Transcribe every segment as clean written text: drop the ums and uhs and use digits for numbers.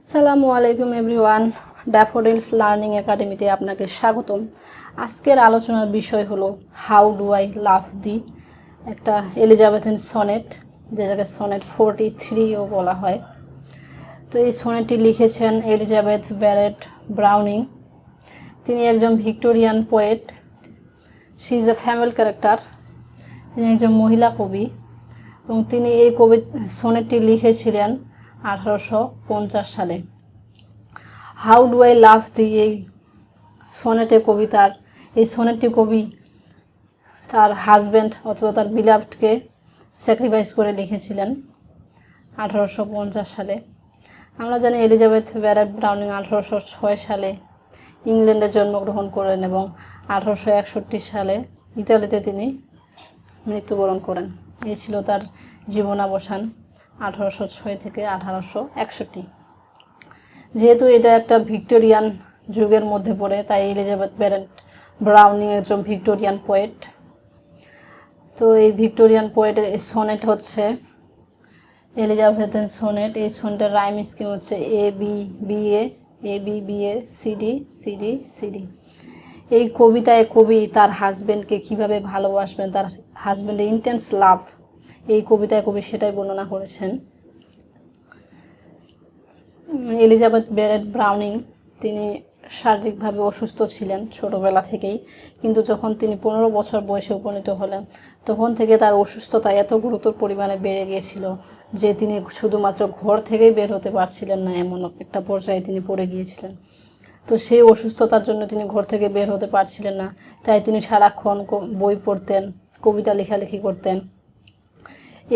আসসালামু আলাইকুম everyone, daffodils learning একাডেমিতে আপনাকে স্বাগতম। আজকের আলোচনার বিষয় হলো হাউ ডু আই লাভ দি, একটা এলিজাবেথেন সনেট, যেটাকে সনেট 43ও বলা হয়। তো এই সনেটটি লিখেছেন এলিজাবেথ ব্যারেট ব্রাউনিং। তিনি একজন Victorian poet. She is a female character. তিনি একজন মহিলা কবি এবং তিনি এই সনেটটি লিখেছিলেন 1850 সালে। হাউ ডু আই লাভ দি এই সনেটটি কবি তার হাজব্যান্ড অথবা তার বিলাভডকে স্যাক্রিফাইস করে লিখেছিলেন 1850 সালে। আমরা জানি এলিজাবেথ ব্যারেট ব্রাউনিং 1806 সালে ইংল্যান্ডে জন্মগ্রহণ করেন এবং 1861 সালে ইতালিতে তিনি মৃত্যুবরণ করেন। এই ছিল তার জীবনাবসান 1806 থেকে 1861। যেহেতু এটা একটা ভিক্টোরিয়ান যুগের মধ্যে পড়ে, তাই এলিজাবেথ ব্যারেট ব্রাউনিং একজন ভিক্টোরিয়ান পোয়েট। তো এই ভিক্টোরিয়ান পোয়েটের এই সনেট হচ্ছে এলিজাবেথেন সনেট। এই সনেটের রাইম স্কিম হচ্ছে A B B A CD CD CD. এই কবিতায় কবি তার হাজব্যান্ডকে কিভাবে ভালোবাসবেন, তার হাজব্যান্ডের ইন্টেন্স লাভ, এই কবিতায় কবি সেটাই বর্ণনা করেছেন। এলিজাবেথ ব্যারেট ব্রাউনিং তিনি শারীরিকভাবে অসুস্থ ছিলেন ছোটোবেলা থেকেই, কিন্তু যখন তিনি 15 বছর বয়সে উপনীত হলেন তখন থেকে তার অসুস্থতা এত গুরুতর পরিমাণে বেড়ে গিয়েছিল যে তিনি শুধুমাত্র ঘর থেকেই বের হতে পারছিলেন না, এমন একটা পর্যায়ে তিনি পড়ে গিয়েছিলেন। তো সেই অসুস্থতার জন্য তিনি ঘর থেকে বের হতে পারছিলেন না, তাই তিনি সারাক্ষণ বই পড়তেন, কবিতা লেখালেখি করতেন।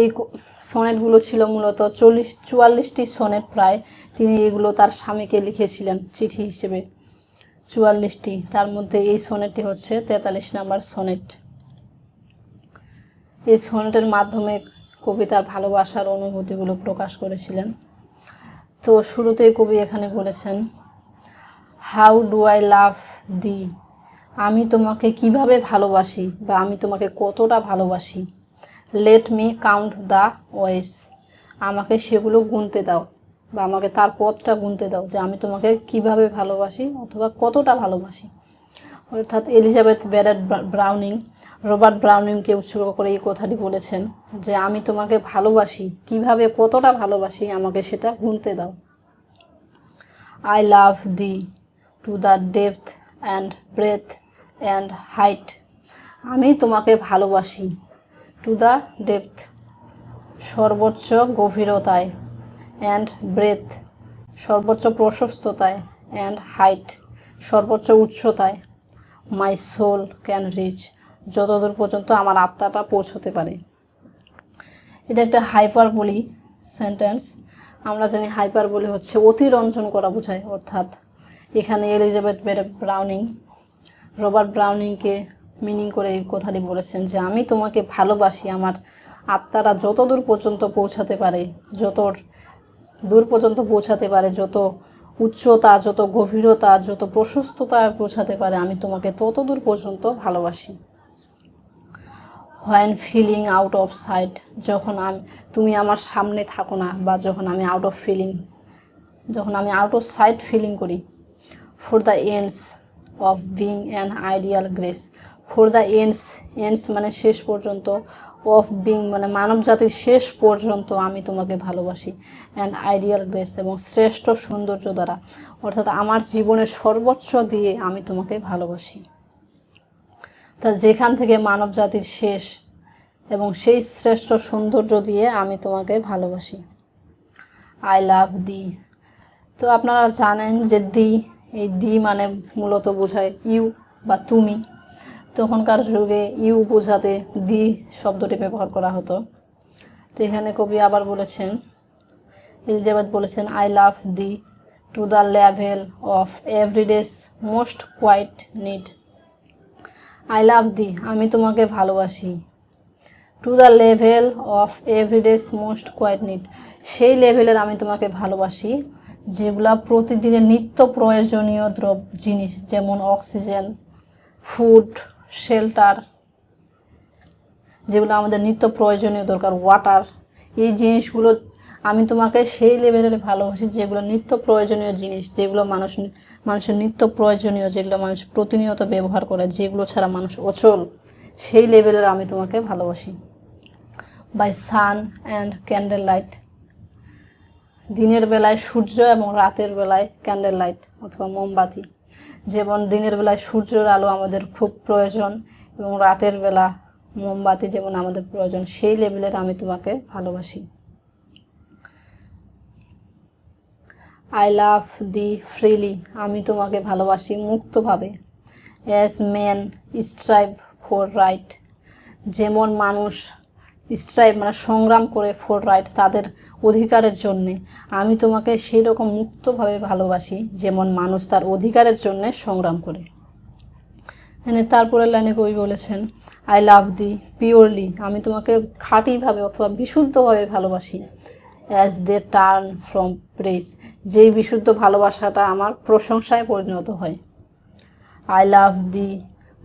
এই সনেটগুলো ছিল মূলত 44টি সনেট প্রায়। তিনি এগুলো তার স্বামীকে লিখেছিলেন চিঠি হিসেবে 44টি। তার মধ্যে এই সনেটটি হচ্ছে 43 নম্বর সনেট। এই সনেটের মাধ্যমে কবি তার ভালোবাসার অনুভূতিগুলো প্রকাশ করেছিলেন। তো শুরুতেই কবি এখানে বলেছেন, how do I love thee, আমি তোমাকে কিভাবে ভালোবাসি বা আমি তোমাকে কতটা ভালোবাসি। লেট মি কাউন্ট দ্য ওয়েস, আমাকে সেগুলো গুনতে দাও বা আমাকে তার পথটা গুনতে দাও যে আমি তোমাকে কিভাবে ভালোবাসি অথবা কতটা ভালোবাসি। অর্থাৎ এলিজাবেথ ব্যারেট ব্রাউনিং রবার্ট ব্রাউনিংকে উৎসর্গ করে এই কথাটি বলেছেন যে আমি তোমাকে ভালোবাসি, কিভাবে কতটা ভালোবাসি আমাকে সেটা গুনতে দাও। I love thee to the depth and breadth and height, আমি তোমাকে ভালোবাসি টু দ্য ডেপথ, সর্বোচ্চ গভীরতায়, অ্যান্ড ব্রেথ, সর্বোচ্চ প্রশস্ততায়, অ্যান্ড হাইট, সর্বোচ্চ উচ্চতায়, মাই সোল ক্যান রিচ, যতদূর পর্যন্ত আমার আত্মাটা পৌঁছতে পারে। এটা একটা হাইপারবোলি সেন্টেন্স। আমরা জানি হাইপারবোলি হচ্ছে অতিরঞ্জন করা বোঝায়। অর্থাৎ এখানে এলিজাবেথ ব্যারেট ব্রাউনিং রবার্ট ব্রাউনিংকে মিনিং করে এই কথাটি বলেছেন যে আমি তোমাকে ভালোবাসি, আমার আত্মারা যত দূর পর্যন্ত পৌঁছাতে পারে, যত দূর পর্যন্ত পৌঁছাতে পারে, যত উচ্চতা, যত গভীরতা, যত প্রশস্ততা পৌঁছাতে পারে, আমি তোমাকে তত দূর পর্যন্ত ভালোবাসি। When feeling out of sight, যখন তুমি আমার সামনে থাকো না বা যখন আমি আউট অফ সাইট ফিলিং করি। For the ends of being an ideal grace, for the ends মানে শেষ পর্যন্ত, অফ বিং মানে মানব জাতির শেষ পর্যন্ত আমি তোমাকে ভালোবাসি, অ্যান্ড আইডিয়াল গ্রেস এবং শ্রেষ্ঠ সৌন্দর্য দ্বারা, অর্থাৎ আমার জীবনের সর্বোচ্চ দিয়ে আমি তোমাকে ভালোবাসি। তা যেখান থেকে মানব জাতির শেষ এবং সেই শ্রেষ্ঠ সৌন্দর্য দিয়ে আমি তোমাকে ভালোবাসি। আই লাভ দি। তো আপনারা জানেন যে এই দি মানে মূলত বোঝায় ইউ বা তুমি। তখনকার যুগে ইউ বোঝাতে দি শব্দটি ব্যবহার করা হতো। তো এখানে কবি আবার বলেছেন, এলিজাবেথ বলেছেন, I love thee to the level of everyday's most quiet need. I love thee, আমি তোমাকে ভালোবাসি, to the level of everyday's most quiet need, সেই লেভেলের আমি তোমাকে ভালোবাসি যেগুলা প্রতিদিনের নিত্য প্রয়োজনীয় জিনিস, যেমন অক্সিজেন, ফুড, শেল্টার, যেগুলো আমাদের নিত্য প্রয়োজনীয় দরকার, ওয়াটার, এই জিনিসগুলো আমি তোমাকে সেই লেভেলের ভালোবাসি যেগুলো নিত্য প্রয়োজনীয় জিনিস, যেগুলো মানুষের নিত্য প্রয়োজনীয়, যেগুলো মানুষ প্রতিনিয়ত ব্যবহার করে, যেগুলো ছাড়া মানুষ অচল, সেই লেভেলের আমি তোমাকে ভালোবাসি। By sun and candle light, দিনের বেলায় সূর্য এবং রাতের বেলায় ক্যান্ডেল লাইট অথবা মোমবাতি। যেমন দিনের বেলায় সূর্যের আলো আমাদের খুব প্রয়োজন এবং রাতের বেলা মোমবাতি যেমন আমাদের প্রয়োজন, সেই লেভেলের আমি তোমাকে ভালোবাসি। আই লাভ দি ফ্রিলি, আমি তোমাকে ভালোবাসি মুক্তভাবে। As men strive for right, যেমন মানুষ স্ট্রাইভ মানে সংগ্রাম করে ফর রাইট তাদের অধিকারের জন্যে, আমি তোমাকে সেই রকম মুক্তভাবে ভালোবাসি যেমন মানুষ তার অধিকারের জন্যে সংগ্রাম করে। এখানে তারপরের লাইনে কবি বলেছেন আই লাভ দি পিওরলি, আমি তোমাকে খাঁটিভাবে অথবা বিশুদ্ধভাবে ভালোবাসি। As they turn from praise, যেই বিশুদ্ধ ভালোবাসাটা আমার প্রশংসায় পরিণত হয়। I love thee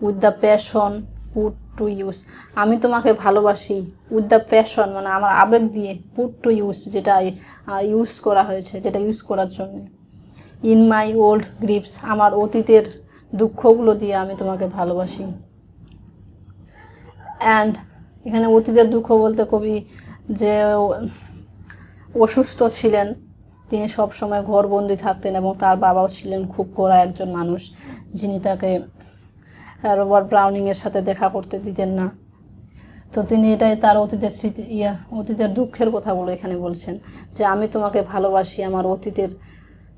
with the passion put to use, আমি তোমাকে ভালোবাসি উইথ দ্য প্যাশন মানে আমার আবেগ দিয়ে, পুট টু ইউজ যেটা ইউজ করা হয়েছে, যেটা ইউজ করার জন্য। ইন মাই ওল্ড গ্রিপস, আমার অতীতের দুঃখগুলো দিয়ে আমি তোমাকে ভালোবাসি। অ্যান্ড এখানে অতীতের দুঃখ বলতে কবি যে অসুস্থ ছিলেন, তিনি সবসময় ঘরবন্দি থাকতেন এবং তার বাবাও ছিলেন খুব গোঁড়া একজন মানুষ, যিনি তাকে রবার্ট ব্রাউনিংয়ের সাথে দেখা করতে দিতেন না। তো তিনি এটাই তার অতীতের স্মৃতি অতীতের দুঃখের কথাগুলো এখানে বলছেন যে আমি তোমাকে ভালোবাসি আমার অতীতের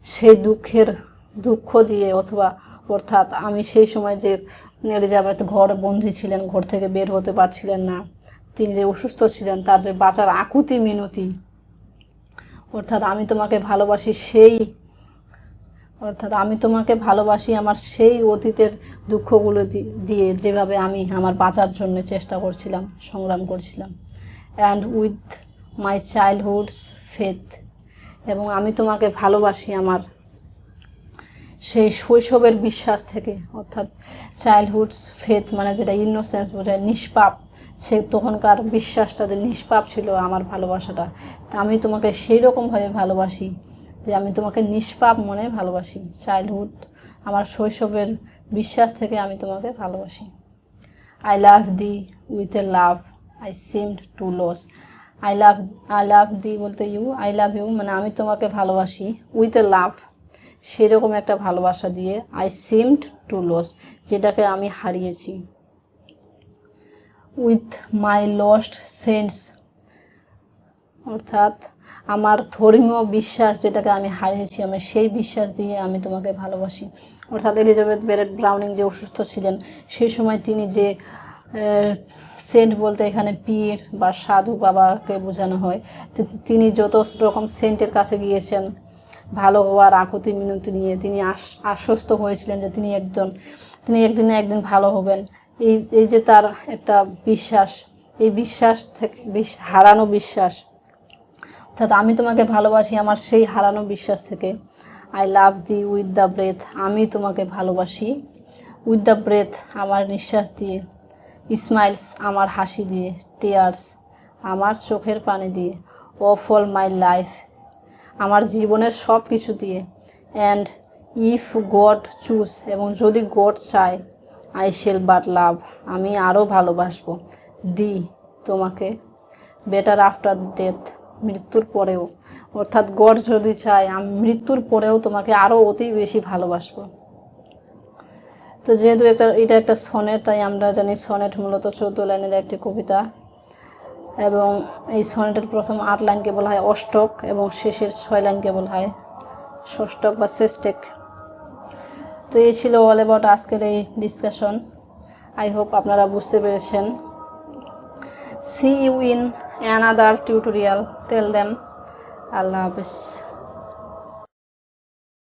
সেই দুঃখ দিয়ে, অথবা অর্থাৎ আমি সেই সময় যে এলিজাবেথ ঘর বন্দি ছিলেন, ঘর থেকে বের হতে পারছিলেন না, তিনি যে অসুস্থ ছিলেন, তার যে বাঁচার আকুতি মিনতি, অর্থাৎ আমি তোমাকে ভালোবাসি আমার সেই অতীতের দুঃখগুলো দিয়ে, যেভাবে আমি আমার বাঁচার জন্য চেষ্টা করছিলাম, সংগ্রাম করছিলাম। অ্যান্ড উইথ মাই চাইল্ডহুডস ফেথ, এবং আমি তোমাকে ভালোবাসি আমার সেই শৈশবের বিশ্বাস থেকে, অর্থাৎ চাইল্ডহুডস ফেথ মানে যেটা ইনোসেন্স বোঝায়, নিষ্পাপ, সে তখনকার বিশ্বাসটা যে নিষ্পাপ ছিল আমার ভালোবাসাটা, তা আমি তোমাকে সেই রকমভাবে ভালোবাসি যে আমি তোমাকে নিষ্পাপ মনে ভালোবাসি। চাইল্ডহুড আমার শৈশবের বিশ্বাস থেকে আমি তোমাকে ভালোবাসি। I love thee with a love I seemed to lose, I love thee বলতে আই লাভ ইউ মানে আমি তোমাকে ভালোবাসি উইথ এ লাভ, সেরকম একটা ভালোবাসা দিয়ে, আই সিমড টু লস যেটাকে আমি হারিয়েছি। উইথ মাই লস্ট সেন্স, অর্থাৎ আমার ধর্মীয় বিশ্বাস যেটাকে আমি হারিয়েছি, আমি সেই বিশ্বাস দিয়ে আমি তোমাকে ভালোবাসি। অর্থাৎ এলিজাবেথ ব্যারেট ব্রাউনিং যে অসুস্থ ছিলেন সেই সময় তিনি যে সেন্ট বলতে এখানে পীর বা সাধু বাবাকে বোঝানো হয়, তিনি যত রকম সেন্টের কাছে গিয়েছেন ভালো হওয়ার আকুতি মিনতি নিয়ে, তিনি আশ্বস্ত হয়েছিলেন যে তিনি একদিন না একদিন ভালো হবেন। এই যে তার একটা বিশ্বাস, এই বিশ্বাস থেকে হারানো বিশ্বাস, অর্থাৎ আমি তোমাকে ভালোবাসি আমার সেই হারানো বিশ্বাস থেকে। I love thee with the breath, আমি তোমাকে ভালোবাসি উইথ দ্য ব্রেথ আমার নিঃশ্বাস দিয়ে, স্মাইলস আমার হাসি দিয়ে, টিয়ার্স আমার চোখের পানি দিয়ে, অফ অল মাই লাইফ আমার জীবনের সব কিছু দিয়ে, অ্যান্ড ইফ গড চুজ এবং যদি গড চায়, আই শেল বাট লাভ আমি আরও ভালোবাসবো, দি তোমাকে, বেটার আফটার ডেথ মৃত্যুর পরেও, অর্থাৎ গড যদি চায় আমি মৃত্যুর পরেও তোমাকে আরও অতি বেশি ভালোবাসবো। তো যেহেতু এটা একটা সনেট, তাই আমরা জানি সনেট মূলত 14 লাইনের একটি কবিতা, এবং এই সনেটের প্রথম 8 লাইনকে বলা হয় অষ্টক এবং শেষের 6 লাইনকে বলা হয় ষষ্ঠক বা শেষ্টেক। তো এই ছিল অল অ্যাবাউট আজকের এই ডিসকাশন। আই হোপ আপনারা বুঝতে পেরেছেন। See you in another tutorial. Till then, Allah Hafiz.